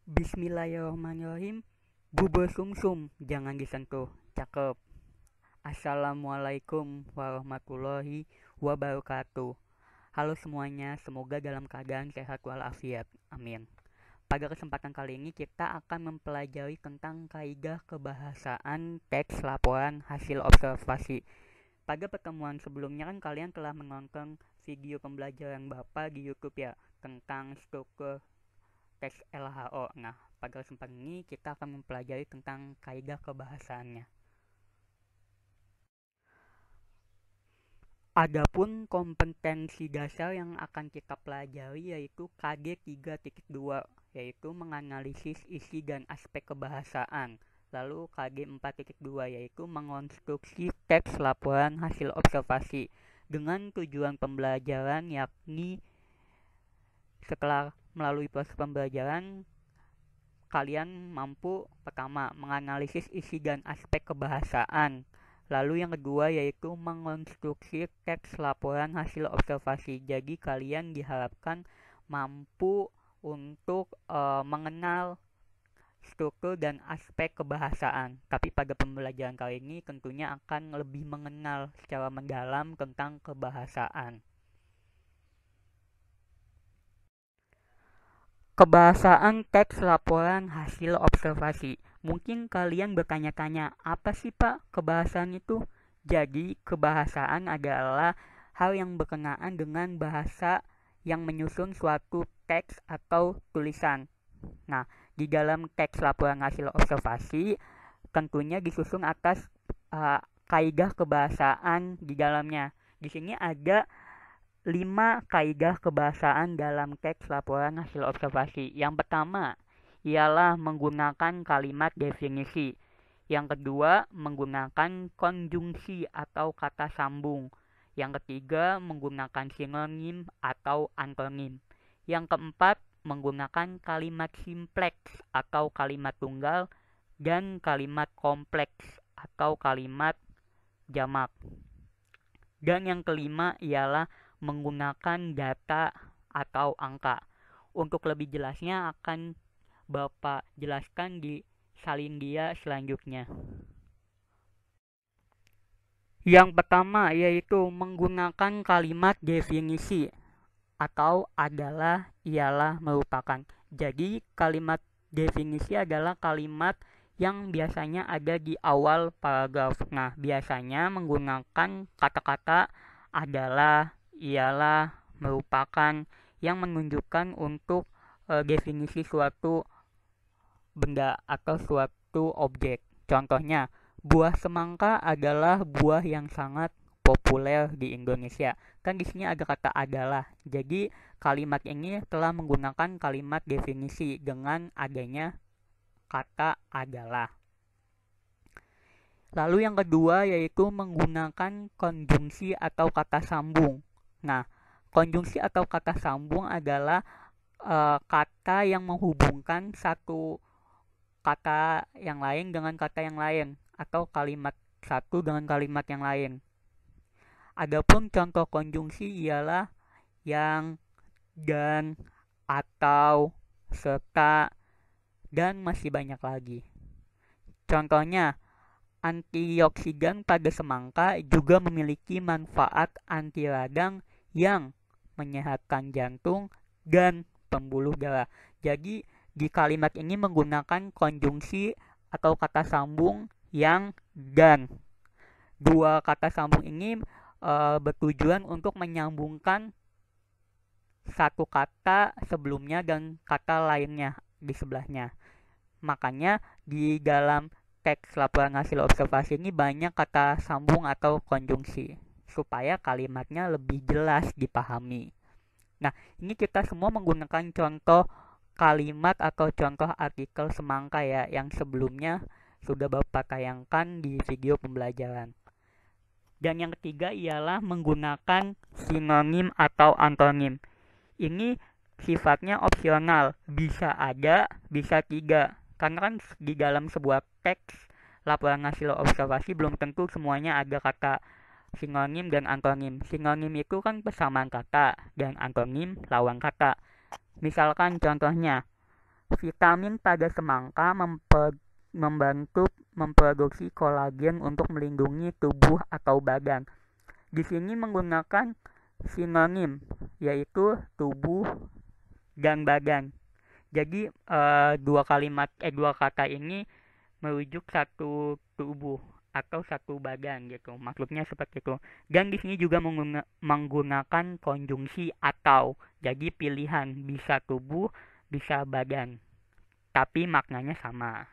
Bismillahirrahmanirrahim. Bubur sumsum jangan disentuh. Cakep. Assalamualaikum warahmatullahi wabarakatuh. Halo semuanya, semoga dalam keadaan sehat walafiat. Amin. Pada kesempatan kali ini kita akan mempelajari tentang kaidah kebahasaan teks laporan hasil observasi. Pada pertemuan sebelumnya kan kalian telah menonton video pembelajaran Bapak di YouTube ya tentang struktur teks LHO. Nah, pada kesempatan ini kita akan mempelajari tentang kaidah kebahasaannya. Adapun kompetensi dasar yang akan kita pelajari yaitu KG 3.2, yaitu menganalisis isi dan aspek kebahasaan. Lalu KG 4.2 yaitu mengonstruksi teks laporan hasil observasi dengan tujuan pembelajaran yakni setelah melalui proses pembelajaran kalian mampu pertama menganalisis isi dan aspek kebahasaan. Lalu yang kedua yaitu mengonstruksi teks laporan hasil observasi. Jadi kalian diharapkan mampu untuk mengenal struktur dan aspek kebahasaan. Tapi pada pembelajaran kali ini tentunya akan lebih mengenal secara mendalam tentang kebahasaan. Kebahasaan teks laporan hasil observasi. Mungkin kalian bertanya-tanya, apa sih Pak kebahasaan itu? Jadi, kebahasaan adalah hal yang berkenaan dengan bahasa yang menyusun suatu teks atau tulisan. Nah, di dalam teks laporan hasil observasi, tentunya disusun atas kaidah kebahasaan di dalamnya. Di sini ada 5 kaidah kebahasaan dalam teks laporan hasil observasi. Yang pertama ialah menggunakan kalimat definisi. Yang kedua, menggunakan konjungsi atau kata sambung. Yang ketiga, menggunakan sinonim atau antonim. Yang keempat, menggunakan kalimat simpleks atau kalimat tunggal dan kalimat kompleks atau kalimat jamak. Dan yang kelima ialah menggunakan data atau angka. Untuk lebih jelasnya akan Bapak jelaskan di salin dia selanjutnya. Yang pertama yaitu menggunakan kalimat definisi atau adalah, ialah, merupakan. Jadi kalimat definisi adalah kalimat yang biasanya ada di awal paragraf. Nah, biasanya menggunakan kata-kata adalah, ialah, merupakan yang menunjukkan untuk definisi suatu benda atau suatu objek. Contohnya, buah semangka adalah buah yang sangat populer di Indonesia. Kan di sini ada kata adalah. Jadi kalimat ini telah menggunakan kalimat definisi dengan adanya kata adalah. Lalu yang kedua yaitu menggunakan konjungsi atau kata sambung. Nah, konjungsi atau kata sambung adalah kata yang menghubungkan satu kata yang lain dengan kata yang lain atau kalimat satu dengan kalimat yang lain. Adapun contoh konjungsi ialah yang, dan, atau, serta, dan masih banyak lagi. Contohnya, antioksidan pada semangka juga memiliki manfaat anti radang yang menyehatkan jantung dan pembuluh darah. Jadi di kalimat ini menggunakan konjungsi atau kata sambung yang, dan. Dua kata sambung ini bertujuan untuk menyambungkan satu kata sebelumnya dan kata lainnya di sebelahnya. Makanya di dalam teks laporan hasil observasi ini banyak kata sambung atau konjungsi supaya kalimatnya lebih jelas dipahami. Nah, ini kita semua menggunakan contoh kalimat atau contoh artikel semangka ya yang sebelumnya sudah Bapak tayangkan di video pembelajaran. Dan yang ketiga ialah menggunakan sinonim atau antonim. Ini sifatnya opsional, bisa ada, bisa tidak. Karena kan di dalam sebuah teks laporan hasil observasi belum tentu semuanya ada kata sinonim dan antonim. Sinonim itu kan persamaan kata dan antonim lawan kata. Misalkan contohnya, Vitamin pada semangka membantu memproduksi kolagen untuk melindungi tubuh atau badan. Di sini menggunakan sinonim, yaitu tubuh dan badan. Jadi dua kata ini merujuk satu tubuh atau satu badan gitu. Maksudnya seperti itu. Dan di sini juga menggunakan konjungsi atau. Jadi pilihan bisa tubuh, bisa badan. Tapi maknanya sama.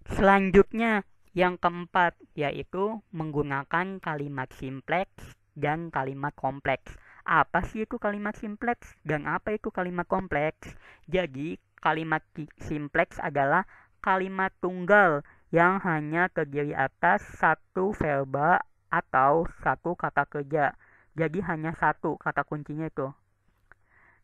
Selanjutnya yang keempat yaitu menggunakan kalimat simpleks dan kalimat kompleks. Apa sih itu kalimat simpleks dan apa itu kalimat kompleks? Jadi kalimat simpleks adalah kalimat tunggal yang hanya terdiri atas satu verba atau satu kata kerja. Jadi hanya satu kata kuncinya itu.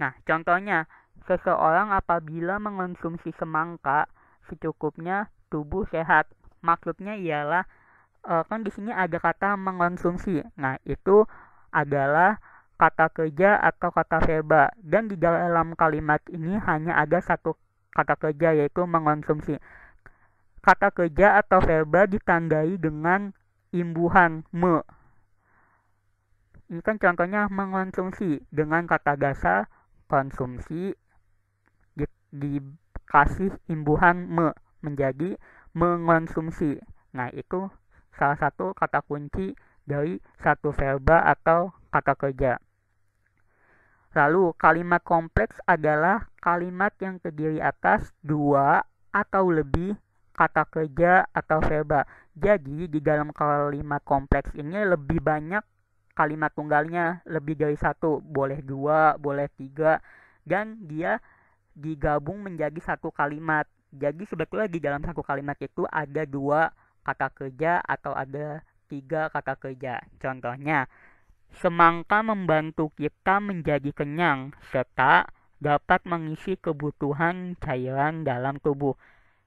Nah, contohnya, seseorang apabila mengonsumsi semangka secukupnya tubuh sehat. Maksudnya ialah kan di sini ada kata mengonsumsi. Nah, itu adalah kata kerja atau kata verba dan di dalam kalimat ini hanya ada satu kata kerja yaitu mengonsumsi. Kata kerja atau verba ditandai dengan imbuhan me. Ini kan contohnya mengonsumsi dengan kata dasar konsumsi dikasih imbuhan me menjadi mengonsumsi. Nah, itu salah satu kata kunci dari satu verba atau kata kerja. Lalu, kalimat kompleks adalah kalimat yang terdiri atas dua atau lebih kata kerja atau verba. Jadi, di dalam kalimat kompleks ini lebih banyak kalimat tunggalnya, lebih dari satu. Boleh dua, boleh tiga, dan dia digabung menjadi satu kalimat. Jadi sebetulnya di dalam satu kalimat itu ada dua kata kerja atau ada tiga kata kerja. Contohnya, semangka membantu kita menjadi kenyang serta dapat mengisi kebutuhan cairan dalam tubuh.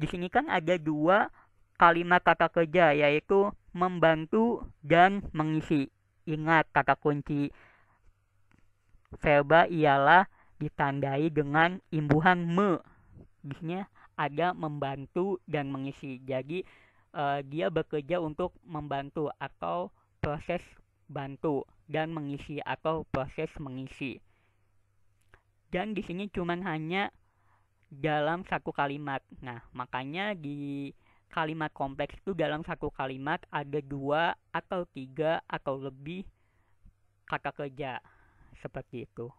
Di sini kan ada dua kalimat kata kerja yaitu membantu dan mengisi. Ingat kata kunci verba ialah ditandai dengan imbuhan me. Di sini ada membantu dan mengisi. Jadi dia bekerja untuk membantu atau proses bantu dan mengisi atau proses mengisi. Dan di sini cuman hanya dalam satu kalimat. Nah, makanya di kalimat kompleks itu dalam satu kalimat ada dua atau tiga atau lebih kata kerja. Seperti itu.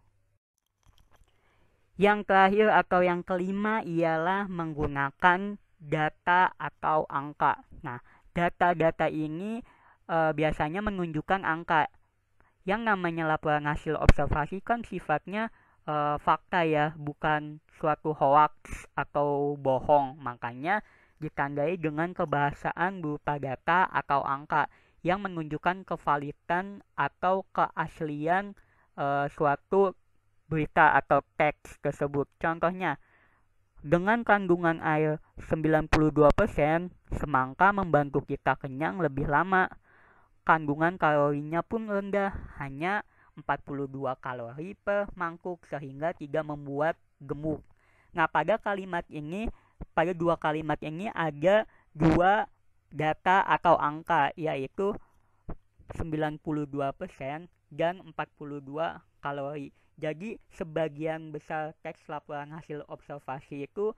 Yang terakhir atau yang kelima ialah menggunakan data atau angka. Nah, data-data ini biasanya menunjukkan angka. Yang namanya laporan hasil observasi kan sifatnya fakta ya, bukan suatu hoax atau bohong. Makanya ditandai dengan kebahasaan berupa data atau angka yang menunjukkan kevalidan atau keaslian suatu berita atau teks tersebut. Contohnya, dengan kandungan air 92%, semangka membantu kita kenyang lebih lama. Kandungan kalorinya pun rendah, hanya 42 kalori per mangkuk sehingga tidak membuat gemuk. Nah, pada dua kalimat ini ada dua data atau angka, yaitu 92% dan 42 kalori. Jadi sebagian besar teks laporan hasil observasi itu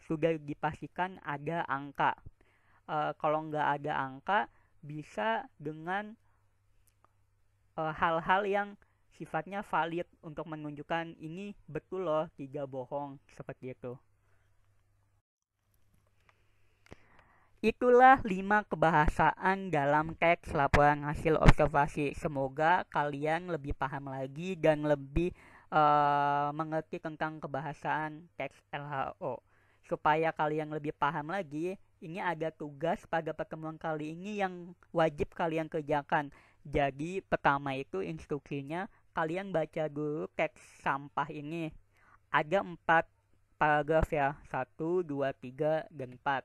sudah dipastikan ada angka. Kalau nggak ada angka, bisa dengan hal-hal yang sifatnya valid untuk menunjukkan ini betul loh, tidak bohong, seperti itu. Itulah 5 kebahasaan dalam teks laporan hasil observasi. Semoga kalian lebih paham lagi dan lebih mengerti tentang kebahasaan teks LHO. Supaya kalian lebih paham lagi, ini ada tugas pada pertemuan kali ini yang wajib kalian kerjakan. Jadi pertama itu instruksinya, kalian baca dulu teks sampah ini. Ada 4 paragraf ya, 1, 2, 3, dan 4.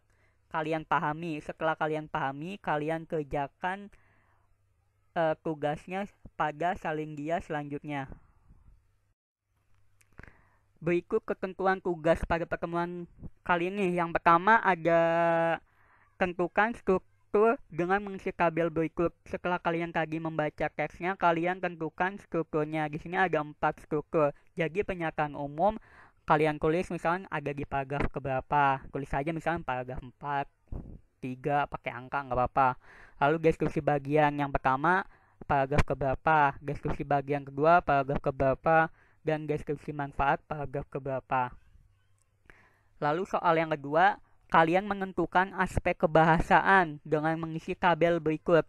Kalian pahami. Setelah kalian pahami, kalian kerjakan tugasnya pada salin dia selanjutnya. Berikut ketentuan tugas pada pertemuan kali ini. Yang pertama ada tentukan struktur dengan mengisi tabel berikut. Setelah kalian tadi membaca teksnya, kalian tentukan strukturnya. Di sini ada 4 struktur. Jadi pernyataan umum kalian tulis misalnya ada di paragraf keberapa. Tulis saja misalnya paragraf 4, 3 pakai angka nggak apa-apa. Lalu deskripsi bagian yang pertama paragraf keberapa, deskripsi bagian kedua paragraf keberapa, dan deskripsi manfaat paragraf keberapa. Lalu soal yang kedua, kalian menentukan aspek kebahasaan dengan mengisi tabel berikut.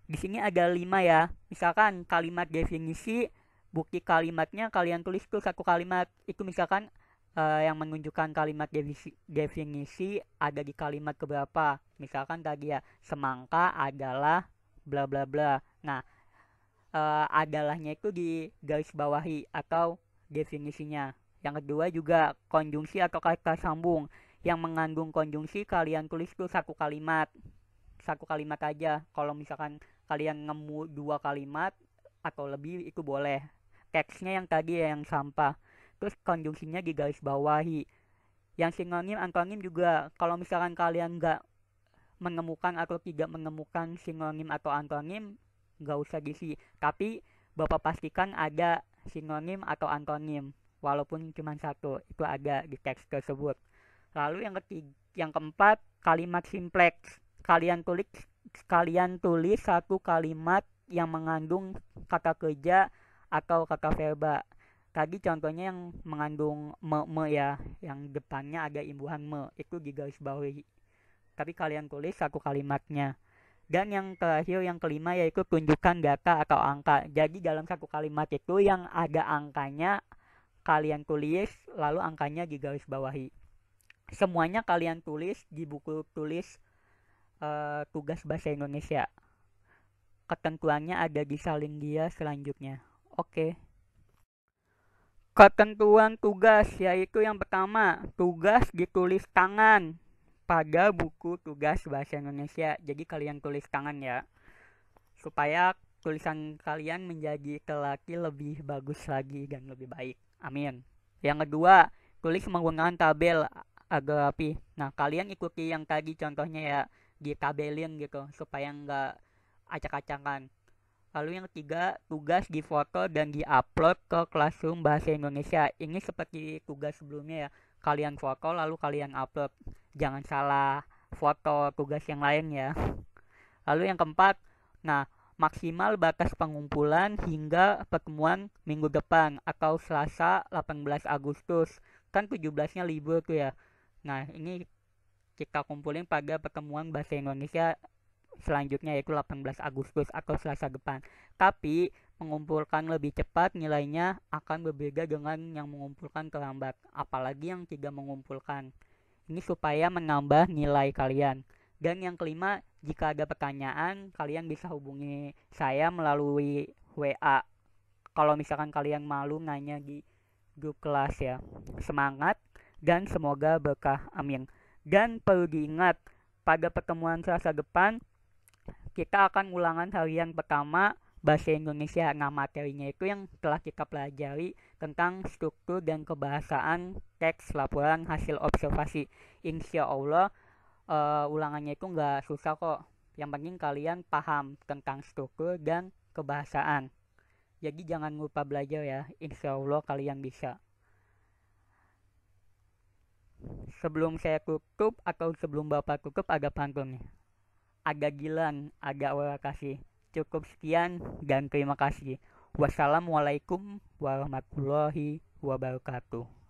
Di sini ada 5 ya. Misalkan kalimat definisi, bukti kalimatnya kalian tulis tuh satu kalimat. Itu misalkan yang menunjukkan kalimat definisi ada di kalimat keberapa. Misalkan tadi ya, semangka adalah bla bla bla. Nah, adalahnya itu di garis bawahi atau definisinya. Yang kedua juga konjungsi atau kata sambung. Yang mengandung konjungsi kalian tulis tuh satu kalimat aja. Kalau misalkan kalian nemu 2 kalimat atau lebih itu boleh. Teksnya yang tadi ya, yang sampah. Terus konjungsinya di garis bawahi. Yang sinonim antonim juga, kalau misalkan kalian nggak menemukan atau tidak menemukan sinonim atau antonim, nggak usah diisi. Tapi bapak pastikan ada sinonim atau antonim, walaupun cuma satu, itu ada di teks tersebut. Lalu yang keempat, kalimat simpleks. Kalian tulis satu kalimat yang mengandung kata kerja atau kata verba. Tadi contohnya yang mengandung me ya, yang depannya ada imbuhan me, itu di garis bawahi. Tapi kalian tulis satu kalimatnya. Dan yang terakhir, yang kelima, yaitu tunjukkan data atau angka. Jadi dalam satu kalimat itu yang ada angkanya kalian tulis, lalu angkanya di garis bawahi. Semuanya kalian tulis di buku tulis tugas bahasa Indonesia. Ketentuannya ada di salin dia selanjutnya. Oke. Ketentuan tugas yaitu yang pertama, tugas ditulis tangan pada buku tugas bahasa Indonesia. Jadi kalian tulis tangan ya, supaya tulisan kalian menjadi telaki lebih bagus lagi dan lebih baik. Amin. Yang kedua, tulis menggunakan tabel agar rapi. Nah, kalian ikuti yang tadi contohnya ya, ditabelin gitu supaya nggak acak-acakan. Lalu yang ketiga, tugas difoto dan diupload ke Classroom Bahasa Indonesia. Ini seperti tugas sebelumnya ya, kalian foto lalu kalian upload. Jangan salah foto tugas yang lain ya. Lalu yang keempat, nah, maksimal batas pengumpulan hingga pertemuan minggu depan atau Selasa 18 Agustus. Kan 17-nya libur tuh ya. Nah, ini kita kumpulin pada pertemuan bahasa Indonesia selanjutnya, yaitu 18 Agustus atau Selasa depan. Tapi mengumpulkan lebih cepat nilainya akan berbeda dengan yang mengumpulkan terlambat, apalagi yang tidak mengumpulkan. Ini supaya menambah nilai kalian. Dan yang kelima, jika ada pertanyaan, kalian bisa hubungi saya melalui WA. Kalau misalkan kalian malu nanya di grup kelas ya. Semangat dan semoga berkah. Amin. Dan perlu diingat, pada pertemuan Selasa depan kita akan ulangan harian pertama bahasa Indonesia. Nah, materinya itu yang telah kita pelajari tentang struktur dan kebahasaan teks laporan hasil observasi. Insya Allah ulangannya itu nggak susah kok. Yang penting kalian paham tentang struktur dan kebahasaan. Jadi jangan lupa belajar ya. Insya Allah kalian bisa. Sebelum saya tutup atau sebelum Bapak tutup ada pantun nih. Ada Gilan, ada Allah kasih. Cukup sekian dan terima kasih. Wassalamualaikum warahmatullahi wabarakatuh.